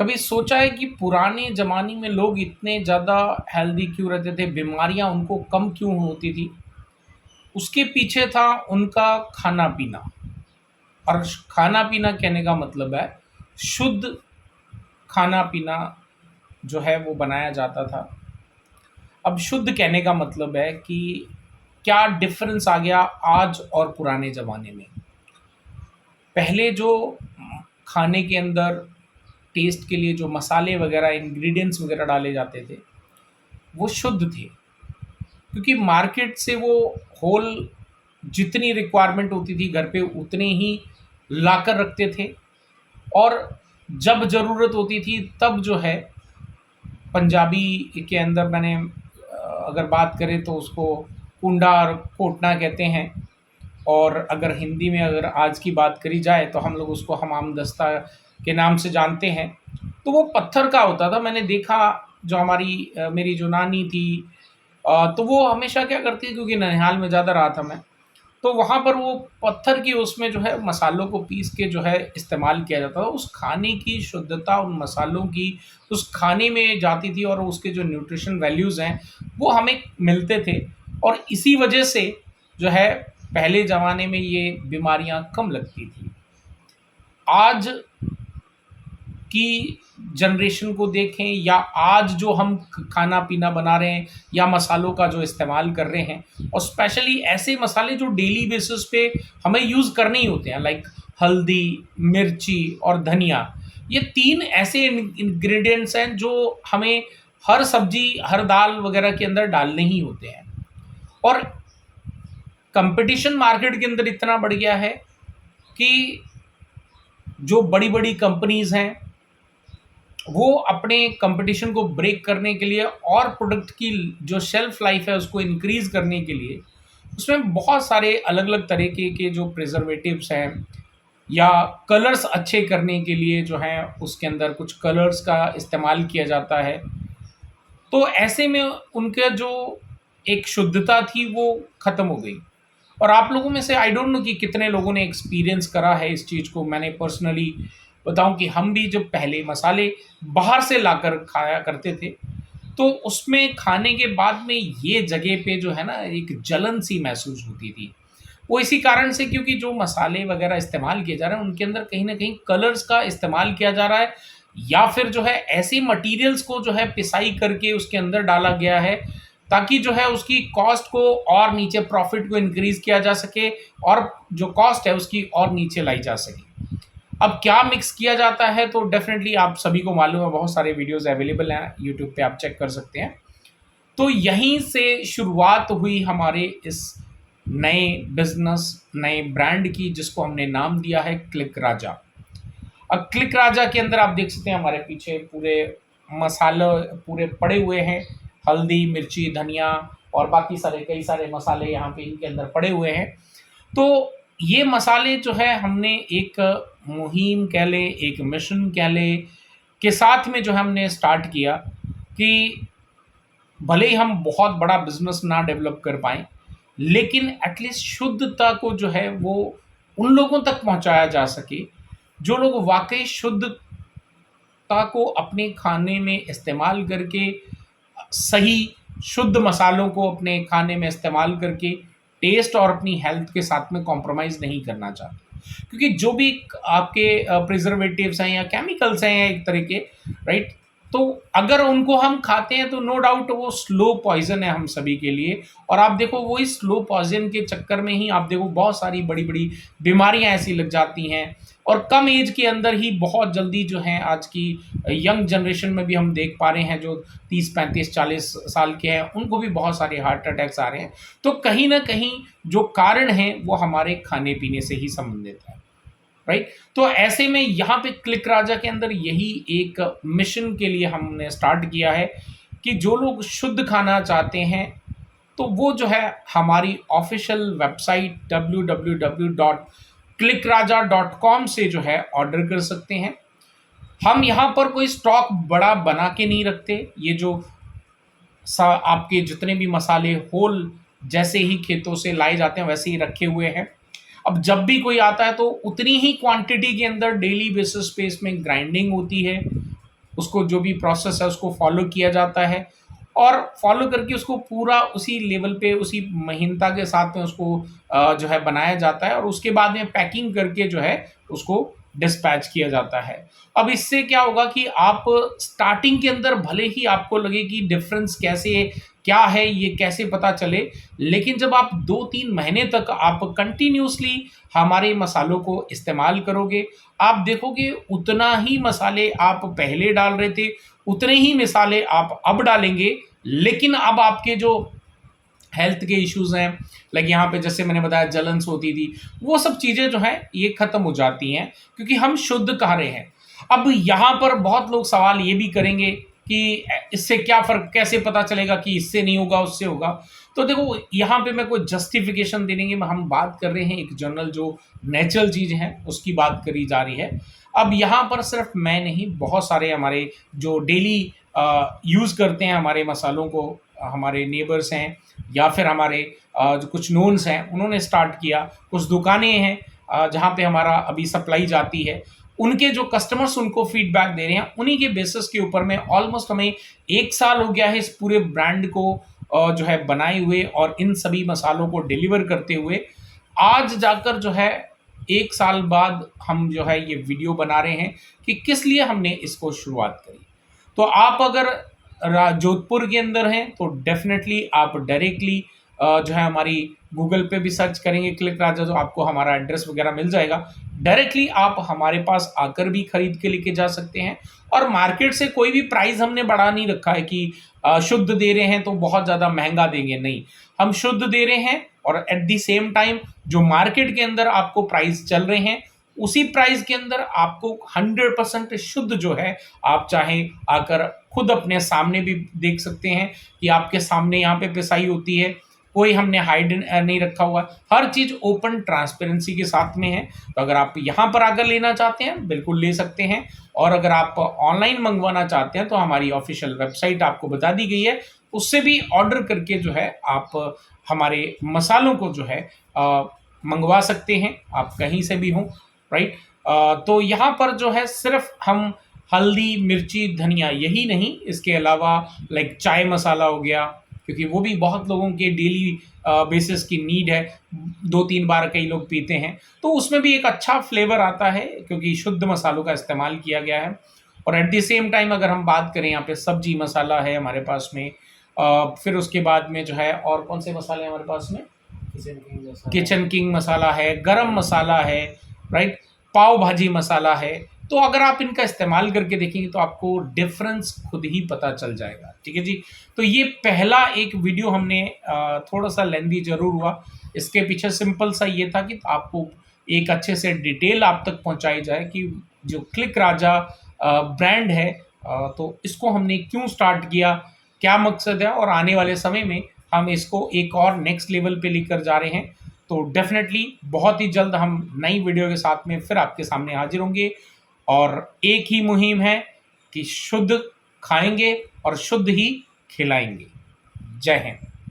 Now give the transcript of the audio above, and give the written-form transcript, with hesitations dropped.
कभी सोचा है कि पुराने ज़माने में लोग इतने ज़्यादा हेल्दी क्यों रहते थे, बीमारियाँ उनको कम क्यों होती थी? उसके पीछे था उनका खाना-पीना। और खाना-पीना कहने का मतलब है शुद्ध खाना-पीना जो है वो बनाया जाता था। अब शुद्ध कहने का मतलब है कि क्या डिफ़रेंस आ गया आज और पुराने ज़माने में। पहले जो खाने के अंदर टेस्ट के लिए जो मसाले वग़ैरह, इंग्रीडिएंट्स वग़ैरह डाले जाते थे, वो शुद्ध थे। क्योंकि मार्केट से वो होल जितनी रिक्वायरमेंट होती थी घर पे उतने ही लाकर रखते थे। और जब ज़रूरत होती थी तब जो है पंजाबी के अंदर मैंने अगर बात करें तो उसको कुंडा और कोटना कहते हैं। और अगर हिंदी में अगर आज की बात करी जाए तो हम लोग उसको हमाम दस्ता के नाम से जानते हैं। तो वो पत्थर का होता था। मैंने देखा जो हमारी मेरी जो नानी थी, तो वो हमेशा क्या करती है, क्योंकि ननिहाल में ज़्यादा रहा था मैं, तो वहाँ पर वो पत्थर की उसमें जो है मसालों को पीस के जो है इस्तेमाल किया जाता था। उस खाने की शुद्धता उन मसालों की उस खाने में जाती थी और उसके जो न्यूट्रिशन वैल्यूज़ हैं वो हमें मिलते थे। और इसी वजह से जो है पहले ज़माने में ये बीमारियाँ कम लगती थी। आज की जनरेशन को देखें या आज जो हम खाना पीना बना रहे हैं या मसालों का जो इस्तेमाल कर रहे हैं, और स्पेशली ऐसे मसाले जो डेली बेसिस पे हमें यूज़ करने ही होते हैं, लाइक हल्दी, मिर्ची और धनिया। ये तीन ऐसे इंग्रेडिएंट्स हैं जो हमें हर सब्जी हर दाल वगैरह के अंदर डालने ही होते हैं। और कंपटीशन मार्केट के अंदर इतना बढ़ गया है कि जो बड़ी बड़ी कंपनीज हैं वो अपने कंपटीशन को ब्रेक करने के लिए और प्रोडक्ट की जो शेल्फ लाइफ है उसको इंक्रीज करने के लिए उसमें बहुत सारे अलग अलग तरीके के जो प्रिजर्वेटिव्स हैं या कलर्स अच्छे करने के लिए जो हैं उसके अंदर कुछ कलर्स का इस्तेमाल किया जाता है। तो ऐसे में उनका जो एक शुद्धता थी वो ख़त्म हो गई। और आप लोगों में से आई डोंट नो कि कितने लोगों ने एक्सपीरियंस करा है इस चीज़ को। मैंने पर्सनली बताऊं कि हम भी जब पहले मसाले बाहर से लाकर खाया करते थे तो उसमें खाने के बाद में ये जगह पे जो है ना एक जलन सी महसूस होती थी। वो इसी कारण से क्योंकि जो मसाले वगैरह इस्तेमाल किए जा रहे हैं उनके अंदर कहीं न कहीं कलर्स का इस्तेमाल किया जा रहा है, या फिर जो है ऐसे मटीरियल्स को जो है पिसाई करके उसके अंदर डाला गया है ताकि जो है उसकी कॉस्ट को और नीचे, प्रॉफ़िट को इंक्रीज़ किया जा सके और जो कॉस्ट है उसकी और नीचे लाई जा सके। अब क्या मिक्स किया जाता है तो डेफ़िनेटली आप सभी को मालूम है, बहुत सारे वीडियोज़ अवेलेबल हैं यूट्यूब पे, आप चेक कर सकते हैं। तो यहीं से शुरुआत हुई हमारे इस नए बिज़नेस, नए ब्रांड की, जिसको हमने नाम दिया है क्लिक राजा। अब क्लिक राजा के अंदर आप देख सकते हैं हमारे पीछे पूरे मसाले पूरे पड़े हुए हैं। हल्दी, मिर्ची, धनिया और बाकी सारे कई सारे मसाले यहाँ पे इनके अंदर पड़े हुए हैं। तो ये मसाले जो है हमने एक मुहिम कह लें, एक मिशन कह लें, के साथ में जो है हमने स्टार्ट किया कि भले ही हम बहुत बड़ा बिज़नेस ना डेवलप कर पाएँ, लेकिन एटलीस्ट शुद्धता को जो है वो उन लोगों तक पहुँचाया जा सके, जो लोग वाक़ई शुद्धता को अपने खाने में इस्तेमाल करके सही शुद्ध मसालों को अपने खाने में इस्तेमाल करके टेस्ट और अपनी हेल्थ के साथ में कॉम्प्रोमाइज़ नहीं करना चाहते। क्योंकि जो भी आपके प्रिजर्वेटिव्स हैं या केमिकल्स हैं एक तरह के, राइट? तो अगर उनको हम खाते हैं तो नो डाउट वो स्लो पॉइज़न है हम सभी के लिए। और आप देखो वो इस स्लो पॉइज़न के चक्कर में ही आप देखो बहुत सारी बड़ी-बड़ी बीमारियाँ ऐसी लग जाती हैं। और कम एज के अंदर ही बहुत जल्दी जो हैं आज की यंग जनरेशन में भी हम देख पा रहे हैं जो 30, 35, 40 साल के हैं उनको भी बहुत सारे हार्ट अटैक्स आ रहे हैं। तो कहीं न कहीं जो कारण हैं वो हमारे खाने-पीने से ही संबंधित है, राइट? तो ऐसे में यहाँ पे क्लिक राजा के अंदर यही एक मिशन के लिए हमने स्टार्ट किया है कि जो लोग शुद्ध खाना चाहते हैं तो वो जो है हमारी ऑफ़िशियल वेबसाइट www.clickraja.com से जो है ऑर्डर कर सकते हैं। हम यहाँ पर कोई स्टॉक बड़ा बना के नहीं रखते। ये जो आपके जितने भी मसाले होल जैसे ही खेतों से लाए जाते हैं वैसे ही रखे हुए हैं। अब जब भी कोई आता है तो उतनी ही क्वांटिटी के अंदर डेली बेसिस पे इसमें ग्राइंडिंग होती है उसको जो भी प्रोसेस है उसको फॉलो किया जाता है और फॉलो करके उसको पूरा उसी लेवल पे उसी महीनता के साथ में उसको जो है बनाया जाता है और उसके बाद में पैकिंग करके जो है उसको डिस्पैच किया जाता है। अब इससे क्या होगा कि आप स्टार्टिंग के अंदर भले ही आपको लगे कि डिफरेंस कैसे क्या है, ये कैसे पता चले, लेकिन जब आप 2-3 महीने तक आप कंटिन्यूअसली हमारे मसालों को इस्तेमाल करोगे, आप देखोगे उतना ही मसाले आप पहले डाल रहे थे, उतने ही मसाले आप अब डालेंगे, लेकिन अब आपके जो हेल्थ के इश्यूज़ हैं, लाइक यहाँ पे जैसे मैंने बताया जलन होती थी, वो सब चीज़ें जो हैं ये ख़त्म हो जाती हैं क्योंकि हम शुद्ध खा रहे हैं। अब यहाँ पर बहुत लोग सवाल ये भी करेंगे कि इससे क्या फ़र्क, कैसे पता चलेगा कि इससे नहीं होगा, उससे होगा? तो देखो यहाँ पे मैं कोई जस्टिफ़िकेशन देने की हम बात कर रहे हैं, एक जनरल जो नेचुरल चीज़ है उसकी बात करी जा रही है। अब यहाँ पर सिर्फ मैं नहीं, बहुत सारे हमारे जो डेली यूज़ करते हैं हमारे मसालों को, हमारे नेबर्स हैं या फिर हमारे जो कुछ नोन्स हैं उन्होंने स्टार्ट किया, कुछ दुकानें हैं जहाँ पे हमारा अभी सप्लाई जाती है, उनके जो कस्टमर्स उनको फीडबैक दे रहे हैं, उन्हीं के बेसिस के ऊपर में ऑलमोस्ट हमें 1 साल हो गया है इस पूरे ब्रांड को जो है बनाए हुए और इन सभी मसालों को डिलीवर करते हुए। आज जाकर जो है 1 साल बाद हम जो है ये वीडियो बना रहे हैं कि किस लिए हमने इसको शुरुआत करी। तो आप अगर जोधपुर के अंदर हैं तो डेफिनेटली आप डायरेक्टली जो है हमारी गूगल पे भी सर्च करेंगे क्लिक राजा, तो आपको हमारा एड्रेस वगैरह मिल जाएगा। डायरेक्टली आप हमारे पास आकर भी खरीद के लेके जा सकते हैं और मार्केट से कोई भी प्राइस हमने बढ़ा नहीं रखा है कि शुद्ध दे रहे हैं तो बहुत ज़्यादा महंगा देंगे, नहीं। हम शुद्ध दे रहे हैं और एट द सेम टाइम जो मार्केट के अंदर आपको प्राइस चल रहे हैं उसी प्राइस के अंदर आपको 100% शुद्ध जो है आप चाहे आकर खुद अपने सामने भी देख सकते हैं कि आपके सामने यहाँ पे पिसाई होती है, कोई हमने हाइड नहीं रखा हुआ, हर चीज़ ओपन ट्रांसपेरेंसी के साथ में है। तो अगर आप यहाँ पर आकर लेना चाहते हैं बिल्कुल ले सकते हैं और अगर आप ऑनलाइन मंगवाना चाहते हैं तो हमारी ऑफिशियल वेबसाइट आपको बता दी गई है, उससे भी ऑर्डर करके जो है आप हमारे मसालों को जो है मंगवा सकते हैं, आप कहीं से भी हों, राइट। तो यहाँ पर जो है सिर्फ हम हल्दी, मिर्ची, धनिया यही नहीं, इसके अलावा लाइक चाय मसाला हो गया, क्योंकि वो भी बहुत लोगों के डेली बेसिस की नीड है, 2-3 बार कई लोग पीते हैं, तो उसमें भी एक अच्छा फ्लेवर आता है क्योंकि शुद्ध मसालों का इस्तेमाल किया गया है। और एट द सेम टाइम अगर हम बात करें यहाँ पे सब्जी मसाला है हमारे पास में, फिर उसके बाद में जो है और कौन से मसाले हैं हमारे पास में, किचन किंग मसाला है, गरम मसाला है, राइट, पाव भाजी मसाला है। तो अगर आप इनका इस्तेमाल करके देखेंगे तो आपको डिफरेंस खुद ही पता चल जाएगा, ठीक है जी। तो ये पहला एक वीडियो हमने थोड़ा सा लेंदी ज़रूर हुआ, इसके पीछे सिंपल सा ये था कि आपको एक अच्छे से डिटेल आप तक पहुंचाई जाए कि जो क्लिक राजा ब्रांड है तो इसको हमने क्यों स्टार्ट किया, क्या मकसद है और आने वाले समय में हम इसको एक और नेक्स्ट लेवल पे लेकर जा रहे हैं। तो डेफिनेटली बहुत ही जल्द हम नई वीडियो के साथ में फिर आपके सामने हाजिर होंगे और एक ही मुहिम है कि शुद्ध खाएंगे और शुद्ध ही खिलाएंगे। जय हिंद।